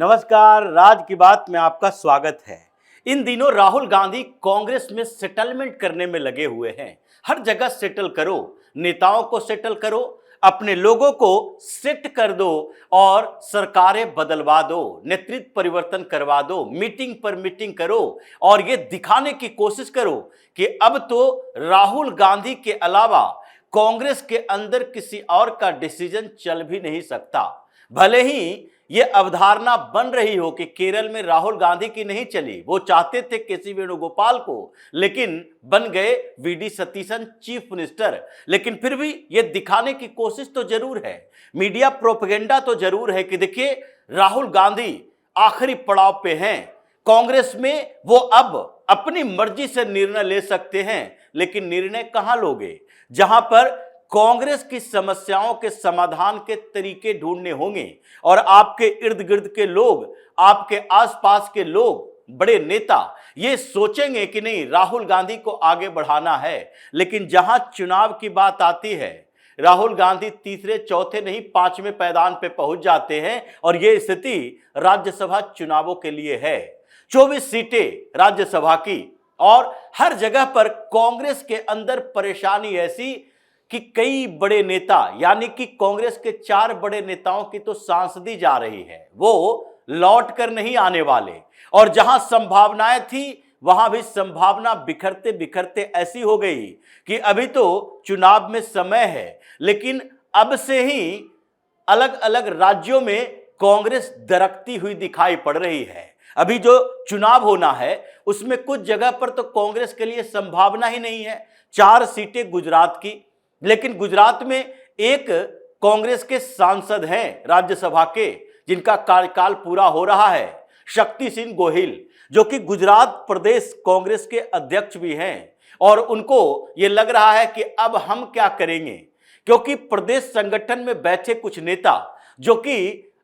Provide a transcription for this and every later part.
नमस्कार, राज की बात में आपका स्वागत है। इन दिनों राहुल गांधी कांग्रेस में सेटलमेंट करने में लगे हुए हैं। हर जगह सेटल करो, नेताओं को सेटल करो, अपने लोगों को सेट कर दो और सरकारें बदलवा दो, नेतृत्व परिवर्तन करवा दो, मीटिंग पर मीटिंग करो और ये दिखाने की कोशिश करो कि अब तो राहुल गांधी के अलावा कांग्रेस के अंदर किसी और का डिसीजन चल भी नहीं सकता। भले ही ये अवधारणा बन रही हो कि केरल में राहुल गांधी की नहीं चली, वो चाहते थे केसी वेणुगोपाल को, लेकिन बन गए वीडी सतीशन चीफ मिनिस्टर। लेकिन फिर भी ये दिखाने की कोशिश तो जरूर है, मीडिया प्रोपेगेंडा तो जरूर है कि देखिए राहुल गांधी आखिरी पड़ाव पे हैं, कांग्रेस में वो अब अपनी मर्जी से निर्णय ले सकते हैं। लेकिन निर्णय कहां लोगे, जहां पर कांग्रेस की समस्याओं के समाधान के तरीके ढूंढने होंगे और आपके इर्द गिर्द के लोग, आपके आसपास के लोग, बड़े नेता ये सोचेंगे कि नहीं राहुल गांधी को आगे बढ़ाना है। लेकिन जहां चुनाव की बात आती है, राहुल गांधी तीसरे चौथे नहीं पांचवें पायदान पे पहुंच जाते हैं और यह स्थिति राज्यसभा चुनावों के लिए है। 24 सीटें राज्यसभा की और हर जगह पर कांग्रेस के अंदर परेशानी ऐसी कि कई बड़े नेता, यानी कि कांग्रेस के 4 बड़े नेताओं की तो सांसदी जा रही है, वो लौट कर नहीं आने वाले। और जहां संभावनाएं थी वहां भी संभावना बिखरते बिखरते ऐसी हो गई कि अभी तो चुनाव में समय है, लेकिन अब से ही अलग अलग राज्यों में कांग्रेस दरकती हुई दिखाई पड़ रही है। अभी जो चुनाव होना है उसमें कुछ जगह पर तो कांग्रेस के लिए संभावना ही नहीं है। 4 सीटें गुजरात की, लेकिन गुजरात में एक कांग्रेस के सांसद हैं राज्यसभा के, जिनका कार्यकाल पूरा हो रहा है, शक्ति सिंह गोहिल, जो कि गुजरात प्रदेश कांग्रेस के अध्यक्ष भी हैं। और उनको यह लग रहा है कि अब हम क्या करेंगे, क्योंकि प्रदेश संगठन में बैठे कुछ नेता जो कि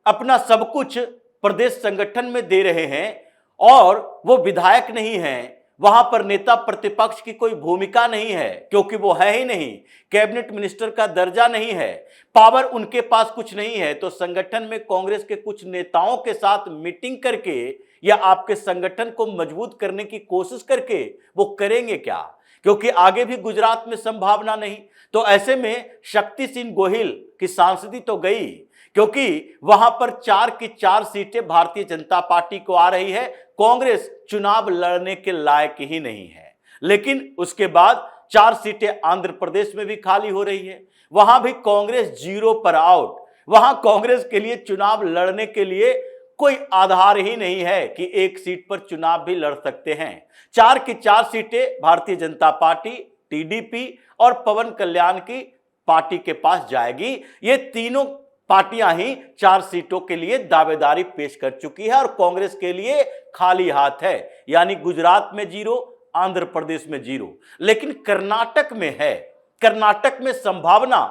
अपना सब कुछ प्रदेश संगठन में दे रहे हैं और वो विधायक नहीं हैं, वहां पर नेता प्रतिपक्ष की कोई भूमिका नहीं है, क्योंकि वो है ही नहीं, कैबिनेट मिनिस्टर का दर्जा नहीं है, पावर उनके पास कुछ नहीं है। तो संगठन में कांग्रेस के कुछ नेताओं के साथ मीटिंग करके या आपके संगठन को मजबूत करने की कोशिश करके वो करेंगे क्या, क्योंकि आगे भी गुजरात में संभावना नहीं। तो ऐसे में शक्ति सिंह गोहिल की सांसदी तो गई, क्योंकि वहां पर 4 की 4 सीटें भारतीय जनता पार्टी को आ रही है, कांग्रेस चुनाव लड़ने के लायक ही नहीं है। लेकिन उसके बाद 4 सीटें आंध्र प्रदेश में भी खाली हो रही है, वहां भी कांग्रेस 0 पर आउट। वहां कांग्रेस के लिए चुनाव लड़ने के लिए कोई आधार ही नहीं है कि एक सीट पर चुनाव भी लड़ सकते हैं। 4 की 4 सीटें भारतीय जनता पार्टी, टीडीपी और पवन कल्याण की पार्टी के पास जाएगी। ये तीनों पार्टियां ही 4 सीटों के लिए दावेदारी पेश कर चुकी है और कांग्रेस के लिए खाली हाथ है, यानी गुजरात में 0, आंध्र प्रदेश में 0। लेकिन कर्नाटक में है, कर्नाटक में संभावना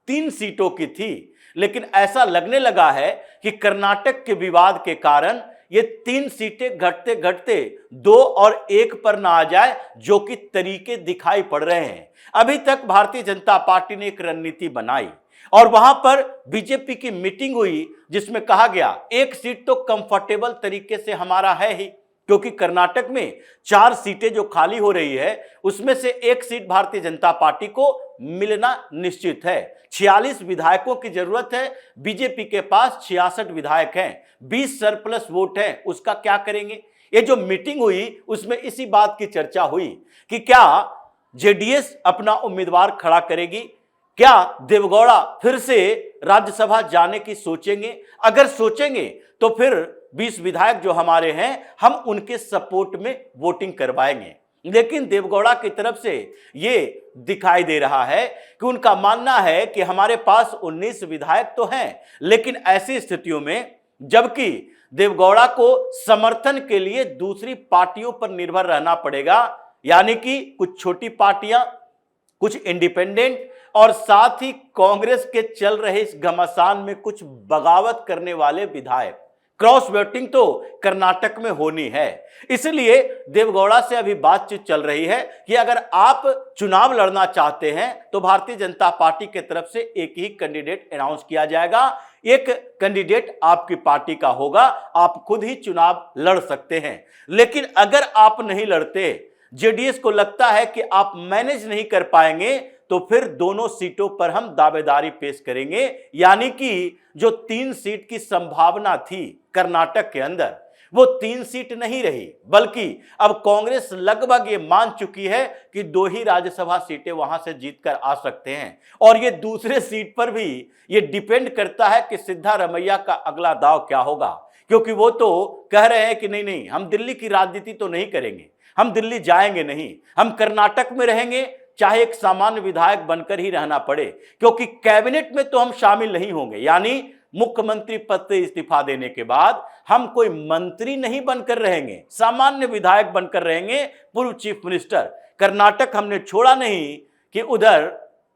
3 सीटों की थी, लेकिन ऐसा लगने लगा है कि कर्नाटक के विवाद के कारण ये 3 सीटें घटते घटते 2 और 1 पर ना आ जाए, जो कि तरीके दिखाई पड़ रहे हैं। अभी तक भारतीय जनता पार्टी ने एक रणनीति बनाई और वहां पर बीजेपी की मीटिंग हुई, जिसमें कहा गया 1 सीट तो कंफर्टेबल तरीके से हमारा है ही, क्योंकि कर्नाटक में 4 सीटें जो खाली हो रही है उसमें से 1 सीट भारतीय जनता पार्टी को मिलना निश्चित है। 46 विधायकों की जरूरत है, बीजेपी के पास 66 विधायक हैं, 20 सरप्लस वोट हैं, उसका क्या करेंगे। ये जो मीटिंग हुई उसमें इसी बात की चर्चा हुई कि क्या जेडीएस अपना उम्मीदवार खड़ा करेगी, क्या देवगौड़ा फिर से राज्यसभा जाने की सोचेंगे। अगर सोचेंगे तो फिर 20 विधायक जो हमारे हैं हम उनके सपोर्ट में वोटिंग करवाएंगे। लेकिन देवगौड़ा की तरफ से ये दिखाई दे रहा है कि उनका मानना है कि हमारे पास 19 विधायक तो हैं, लेकिन ऐसी स्थितियों में जबकि देवगौड़ा को समर्थन के लिए दूसरी पार्टियों पर निर्भर रहना पड़ेगा, यानी कि कुछ छोटी पार्टियां, कुछ इंडिपेंडेंट और साथ ही कांग्रेस के चल रहे इस घमासान में कुछ बगावत करने वाले विधायक, क्रॉस वोटिंग तो कर्नाटक में होनी है। इसलिए देवगौड़ा से अभी बातचीत चल रही है कि अगर आप चुनाव लड़ना चाहते हैं तो भारतीय जनता पार्टी की तरफ से एक ही कैंडिडेट अनाउंस किया जाएगा, एक कैंडिडेट आपकी पार्टी का होगा, आप खुद ही चुनाव लड़ सकते हैं। लेकिन अगर आप नहीं लड़ते, जेडीएस को लगता है कि आप मैनेज नहीं कर पाएंगे, तो फिर दोनों सीटों पर हम दावेदारी पेश करेंगे। यानी कि जो 3 सीट की संभावना थी कर्नाटक के अंदर, वो 3 सीट नहीं रही, बल्कि अब कांग्रेस लगभग ये मान चुकी है कि 2 ही राज्यसभा सीटें वहां से जीतकर आ सकते हैं। और ये दूसरे सीट पर भी ये डिपेंड करता है कि सिद्धारमैया का अगला दाव क्या होगा, क्योंकि वो तो कह रहे हैं कि नहीं नहीं, हम दिल्ली की राजनीति तो नहीं करेंगे, हम दिल्ली जाएंगे नहीं, हम कर्नाटक में रहेंगे, चाहे एक सामान्य विधायक बनकर ही रहना पड़े, क्योंकि कैबिनेट में तो हम शामिल नहीं होंगे। यानी मुख्यमंत्री पद से इस्तीफा देने के बाद हम कोई मंत्री नहीं बनकर रहेंगे, सामान्य विधायक बनकर रहेंगे, पूर्व चीफ मिनिस्टर। कर्नाटक हमने छोड़ा नहीं कि उधर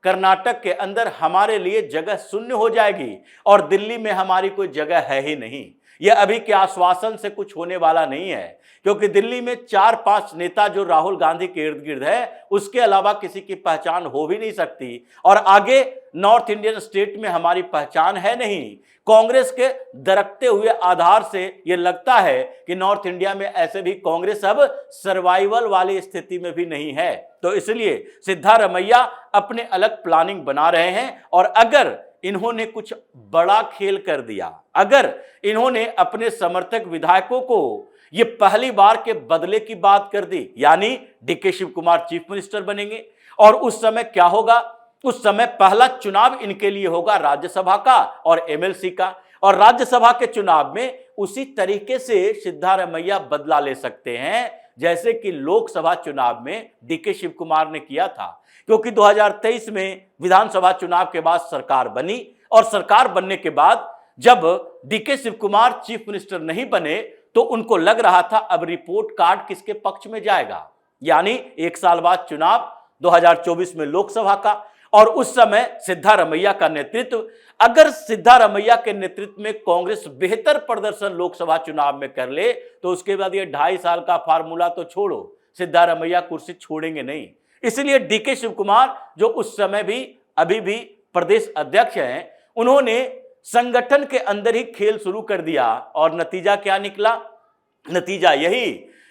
कर्नाटक के अंदर हमारे लिए जगह शून्य हो जाएगी और दिल्ली में हमारी कोई जगह है ही नहीं। यह अभी के आश्वासन से कुछ होने वाला नहीं है, क्योंकि दिल्ली में 4-5 नेता जो राहुल गांधी के इर्द गिर्द है, उसके अलावा किसी की पहचान हो भी नहीं सकती। और आगे नॉर्थ इंडियन स्टेट में हमारी पहचान है नहीं। कांग्रेस के दरकते हुए आधार से यह लगता है कि नॉर्थ इंडिया में ऐसे भी कांग्रेस अब सर्वाइवल वाली स्थिति में भी नहीं है। तो इसलिए सिद्धारमैया अपने अलग प्लानिंग बना रहे हैं। और अगर इन्होंने कुछ बड़ा खेल कर दिया, अगर इन्होंने अपने समर्थक विधायकों को ये पहली बार के बदले की बात कर दी, यानी डीके शिव कुमार चीफ मिनिस्टर बनेंगे, और उस समय क्या होगा, उस समय पहला चुनाव इनके लिए होगा राज्यसभा का और एमएलसी का। और राज्यसभा के चुनाव में उसी तरीके से सिद्धारमैया बदला ले सकते हैं जैसे कि लोकसभा चुनाव में डीके शिव कुमार ने किया था। क्योंकि 2023 में विधानसभा चुनाव के बाद सरकार बनी, और सरकार बनने के बाद जब डीके शिव कुमार चीफ मिनिस्टर नहीं बने तो उनको लग रहा था अब रिपोर्ट कार्ड किसके पक्ष में जाएगा। यानी 1 साल बाद चुनाव 2024 में लोकसभा का, और उस समय सिद्धारमैया का नेतृत्व, अगर सिद्धारमैया के नेतृत्व में कांग्रेस बेहतर प्रदर्शन लोकसभा चुनाव में कर ले तो उसके बाद ये 2.5 साल का फार्मूला तो छोड़ो, सिद्धारमैया कुर्सी छोड़ेंगे नहीं। इसलिए डीके शिव कुमार जो उस समय भी अभी भी प्रदेश अध्यक्ष हैं, उन्होंने संगठन के अंदर ही खेल शुरू कर दिया। और नतीजा क्या निकला? नतीजा यही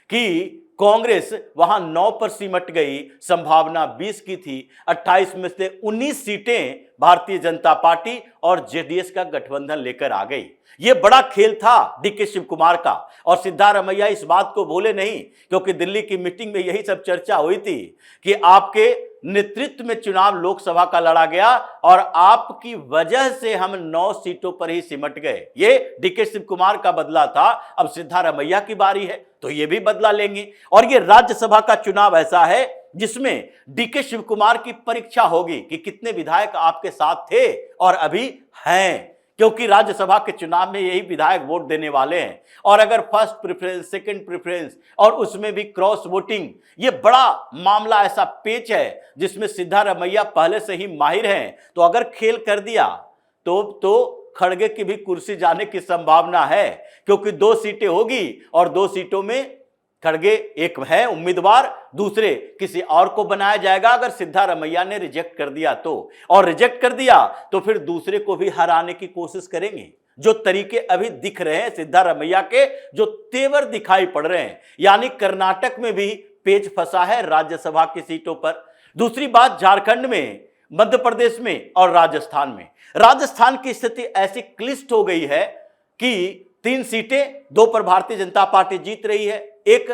कि कांग्रेस वहां 9 पर सिमट गई, संभावना 20 की थी। 28 में से 19 सीटें भारतीय जनता पार्टी और जेडीएस का गठबंधन लेकर आ गई। यह बड़ा खेल था डीके शिव कुमार का, और सिद्धारमैया इस बात को भूले नहीं, क्योंकि दिल्ली की मीटिंग में यही सब चर्चा हुई थी कि आपके नेतृत्व में चुनाव लोकसभा का लड़ा गया और आपकी वजह से हम 9 सीटों पर ही सिमट गए। ये डीके शिव कुमार का बदला था। अब सिद्धारमैया की बारी है तो ये भी बदला लेंगे। और ये राज्यसभा का चुनाव ऐसा है जिसमें डीके शिव कुमार की परीक्षा होगी कि कितने विधायक आपके साथ थे और अभी हैं, क्योंकि राज्यसभा के चुनाव में यही विधायक वोट देने वाले हैं। और अगर फर्स्ट प्रेफरेंस, सेकंड प्रेफरेंस और उसमें भी क्रॉस वोटिंग, ये बड़ा मामला, ऐसा पेच है जिसमें सिद्धारमैया पहले से ही माहिर हैं। तो अगर खेल कर दिया तो खड़गे की भी कुर्सी जाने की संभावना है, क्योंकि 2 सीटें होगी और 2 सीटों में खड़गे एक है उम्मीदवार, दूसरे किसी और को बनाया जाएगा अगर सिद्धारमैया ने रिजेक्ट कर दिया तो। और रिजेक्ट कर दिया तो फिर दूसरे को भी हराने की कोशिश करेंगे। जो तरीके अभी दिख रहे हैं सिद्धारमैया के, जो तेवर दिखाई पड़ रहे हैं, यानी कर्नाटक में भी पेच फंसा है राज्यसभा की सीटों पर। दूसरी बात, झारखंड में, मध्य प्रदेश में और राजस्थान में। राजस्थान की स्थिति ऐसी क्लिष्ट हो गई है कि 3 सीटें, 2 पर भारतीय जनता पार्टी जीत रही है, एक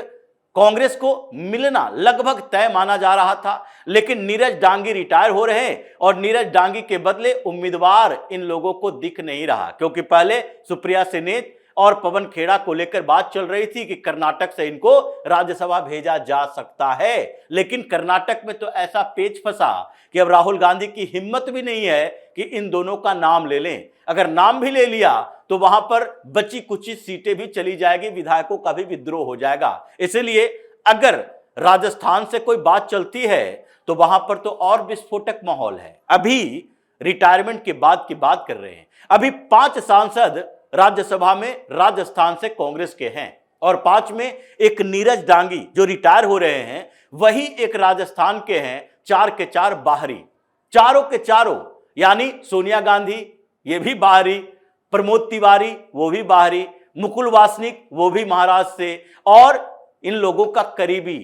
कांग्रेस को मिलना लगभग तय माना जा रहा था। लेकिन नीरज डांगी रिटायर हो रहे हैं और नीरज डांगी के बदले उम्मीदवार इन लोगों को दिख नहीं रहा, क्योंकि पहले सुप्रिया सेनेत और पवन खेड़ा को लेकर बात चल रही थी कि कर्नाटक से इनको राज्यसभा भेजा जा सकता है। लेकिन कर्नाटक में तो ऐसा पेच फंसा कि अब राहुल गांधी की हिम्मत भी नहीं है कि इन दोनों का नाम ले लें। अगर नाम भी ले लिया तो वहां पर बची कुछ सीटें भी चली जाएगी, विधायकों का भी विद्रोह हो जाएगा। इसलिए अगर राजस्थान से कोई बात चलती है तो वहां पर तो और विस्फोटक माहौल है। अभी रिटायरमेंट के बाद की बात कर रहे हैं। अभी 5 सांसद राज्यसभा में राजस्थान से कांग्रेस के हैं और 5 में एक नीरज डांगी जो रिटायर हो रहे हैं, वही एक राजस्थान के हैं। 4 के 4 बाहरी, चारों के चारों, यानी सोनिया गांधी ये भी बाहरी, प्रमोद तिवारी वो भी बाहरी, मुकुल वासनिक वो भी महाराष्ट्र से, और इन लोगों का करीबी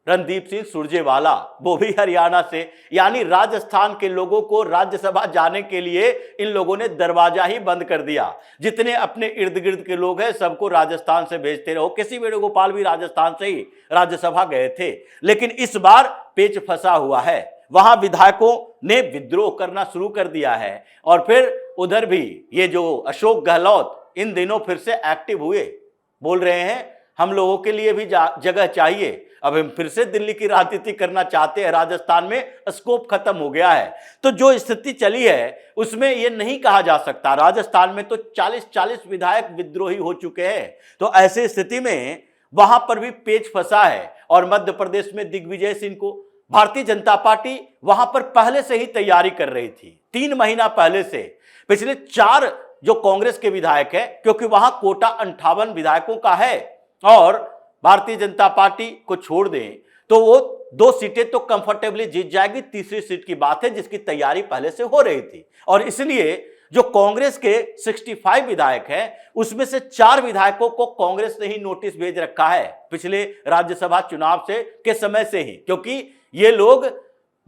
रणदीप सिंह सुरजेवाला वो भी हरियाणा से। यानी राजस्थान के लोगों को राज्यसभा जाने के लिए इन लोगों ने दरवाजा ही बंद कर दिया। जितने अपने इर्द गिर्द के लोग हैं सबको राजस्थान से भेजते रहो। केसी वेणुगोपाल भी राजस्थान से ही राज्यसभा गए थे, लेकिन इस बार पेच फंसा हुआ है। वहां विधायकों ने विद्रोह करना शुरू कर दिया है और फिर उधर भी ये जो अशोक गहलोत इन दिनों फिर से एक्टिव हुए, बोल रहे हैं हम लोगों के लिए भी जगह चाहिए। अब हम फिर से दिल्ली की राजनीति करना चाहते हैं, राजस्थान में स्कोप खत्म हो गया है। तो जो स्थिति चली है उसमें यह नहीं कहा जा सकता, राजस्थान में तो 40-40 विधायक विद्रोही हो चुके हैं। तो ऐसी स्थिति में वहां पर भी पेच फंसा है। और मध्य प्रदेश में दिग्विजय सिंह को भारतीय जनता पार्टी वहां पर पहले से ही तैयारी कर रही थी, 3 महीना पहले से। पिछले 4 जो कांग्रेस के विधायक है, क्योंकि वहां कोटा 58 विधायकों का है और भारतीय जनता पार्टी को छोड़ दें तो वो 2 सीटें तो कंफर्टेबली जीत जाएगी। तीसरी सीट की बात है जिसकी तैयारी पहले से हो रही थी। और इसलिए जो कांग्रेस के 65 विधायक हैं उसमें से 4 विधायकों को कांग्रेस ने ही नोटिस भेज रखा है पिछले राज्यसभा चुनाव से के समय से ही, क्योंकि ये लोग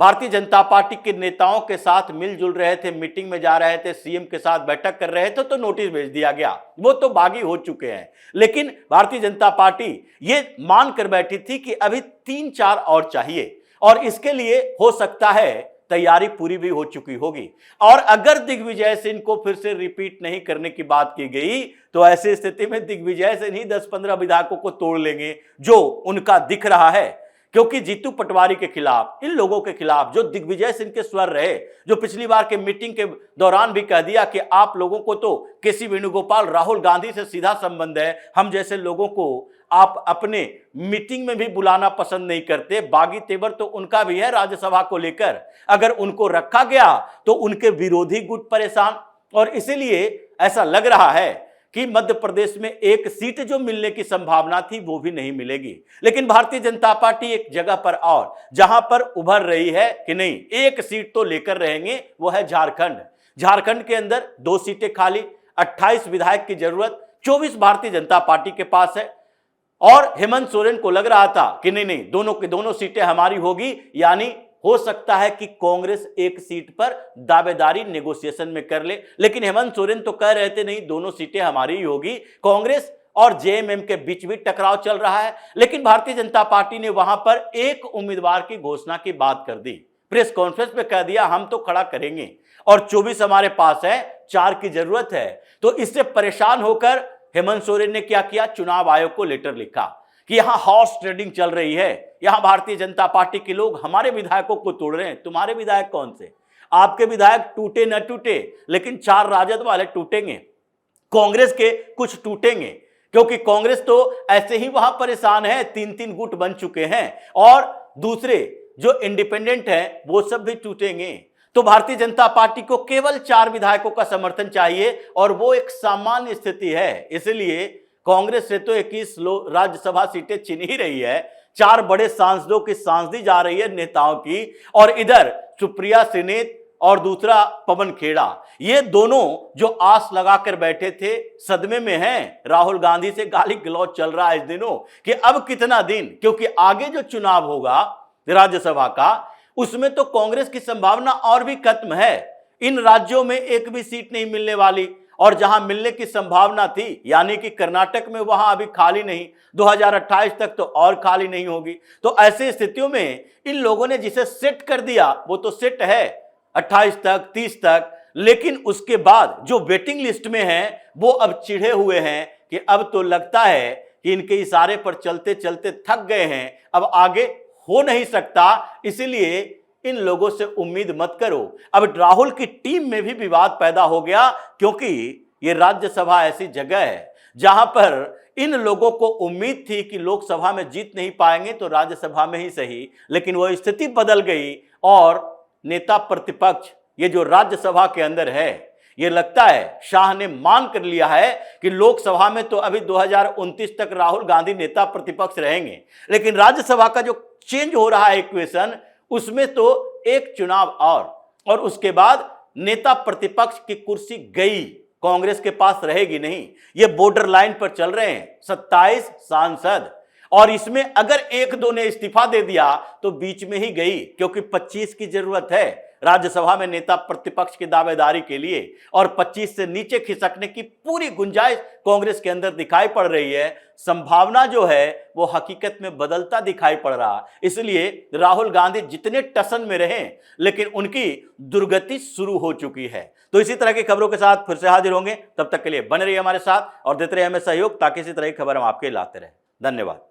भारतीय जनता पार्टी के नेताओं के साथ मिलजुल रहे थे, मीटिंग में जा रहे थे, सीएम के साथ बैठक कर रहे थे, तो नोटिस भेज दिया गया। वो तो बागी हो चुके हैं। लेकिन भारतीय जनता पार्टी ये मान कर बैठी थी कि अभी 3-4 और चाहिए और इसके लिए हो सकता है तैयारी पूरी भी हो चुकी होगी। और अगर दिग्विजय सिंह को फिर से रिपीट नहीं करने की बात की गई तो ऐसी स्थिति में दिग्विजय सिंह ही 10-15 विधायकों को तोड़ लेंगे जो उनका दिख रहा है। क्योंकि जीतू पटवारी के खिलाफ, इन लोगों के खिलाफ जो दिग्विजय सिंह के स्वर रहे, जो पिछली बार के मीटिंग के दौरान भी कह दिया कि आप लोगों को तो केसी वेणुगोपाल, राहुल गांधी से सीधा संबंध है, हम जैसे लोगों को आप अपने मीटिंग में भी बुलाना पसंद नहीं करते। बागी तेवर तो उनका भी है राज्यसभा को लेकर। अगर उनको रखा गया तो उनके विरोधी गुट परेशान, और इसीलिए ऐसा लग रहा है कि मध्य प्रदेश में एक सीट जो मिलने की संभावना थी वो भी नहीं मिलेगी। लेकिन भारतीय जनता पार्टी एक जगह पर और जहां पर उभर रही है कि नहीं, एक सीट तो लेकर रहेंगे, वो है झारखंड। झारखंड के अंदर 2 सीटें खाली, 28 विधायक की जरूरत, 24 भारतीय जनता पार्टी के पास है। और हेमंत सोरेन को लग रहा था कि नहीं, दोनों की दोनों सीटें हमारी होगी, यानी हो सकता है कि कांग्रेस एक सीट पर दावेदारी नेगोशिएशन में कर ले। लेकिन हेमंत सोरेन तो कह रहे थे नहीं, दोनों सीटें हमारी ही होगी। कांग्रेस और जेएमएम के बीच भी टकराव चल रहा है। लेकिन भारतीय जनता पार्टी ने वहां पर एक उम्मीदवार की घोषणा की बात कर दी, प्रेस कॉन्फ्रेंस में कह दिया हम तो खड़ा करेंगे और 24 हमारे पास है, 4 की जरूरत है। तो इससे परेशान होकर हेमंत सोरेन ने क्या किया, चुनाव आयोग को लेटर लिखा कि यहां हॉर्स ट्रेडिंग चल रही है, यहां भारतीय जनता पार्टी के लोग हमारे विधायकों को तोड़ रहे हैं। तुम्हारे विधायक कौन से? आपके विधायक टूटे न टूटे, लेकिन 4 राजद वाले टूटेंगे, कांग्रेस के कुछ टूटेंगे, क्योंकि कांग्रेस तो ऐसे ही वहां परेशान है, 3-3 गुट बन चुके हैं, और दूसरे जो इंडिपेंडेंट हैं वो सब भी टूटेंगे। तो भारतीय जनता पार्टी को केवल 4 विधायकों का समर्थन चाहिए और वो एक सामान्य स्थिति है। इसलिए कांग्रेस से तो 21 राज्यसभा सीटें छिन ही रही है, 4 बड़े सांसदों की सांसदी जा रही है नेताओं की, और इधर सुप्रिया सिनेत और दूसरा पवन खेड़ा, ये दोनों जो आस लगाकर बैठे थे सदमे में हैं। राहुल गांधी से गाली गलौज चल रहा है इस दिनों कि अब कितना दिन, क्योंकि आगे जो चुनाव होगा राज्यसभा का उसमें तो कांग्रेस की संभावना और भी खत्म है। इन राज्यों में एक भी सीट नहीं मिलने वाली, और जहां मिलने की संभावना थी यानी कि कर्नाटक में, वहां अभी खाली नहीं, 2028 तक तो और खाली नहीं होगी। तो ऐसी स्थितियों में इन लोगों ने जिसे सेट कर दिया वो तो सेट है 28 तक, 30 तक, लेकिन उसके बाद जो वेटिंग लिस्ट में है वो अब चिढ़े हुए हैं कि अब तो लगता है कि इनके इशारे पर चलते चलते थक गए हैं, अब आगे हो नहीं सकता। इसलिए इन लोगों से उम्मीद मत करो। अब राहुल की टीम में भी विवाद पैदा हो गया, क्योंकि ये राज्यसभा ऐसी जगह है जहां पर इन लोगों को उम्मीद थी कि लोकसभा में जीत नहीं पाएंगे तो राज्यसभा में ही सही, लेकिन वो स्थिति बदल गई और नेता प्रतिपक्ष ये जो राज्यसभा के अंदर है, ये लगता है शाह ने मान कर लिया है कि लोकसभा में तो अभी 2029 तक राहुल गांधी नेता प्रतिपक्ष रहेंगे, लेकिन राज्यसभा का जो चेंज हो रहा है इक्वेशन, उसमें तो एक चुनाव और उसके बाद नेता प्रतिपक्ष की कुर्सी गई, कांग्रेस के पास रहेगी नहीं। ये बॉर्डर लाइन पर चल रहे हैं 27 सांसद, और इसमें अगर एक दो ने इस्तीफा दे दिया तो बीच में ही गई, क्योंकि 25 की जरूरत है राज्यसभा में नेता प्रतिपक्ष की दावेदारी के लिए, और 25 से नीचे खिसकने की पूरी गुंजाइश कांग्रेस के अंदर दिखाई पड़ रही है। संभावना जो है वो हकीकत में बदलता दिखाई पड़ रहा। इसलिए राहुल गांधी जितने टसन में रहे, लेकिन उनकी दुर्गति शुरू हो चुकी है। तो इसी तरह की खबरों के साथ फिर से हाजिर होंगे, तब तक के लिए बने रहिए हमारे साथ और देते रहिए हमें सहयोग, ताकि इसी तरह की खबर हम आपके लाते रहें। धन्यवाद।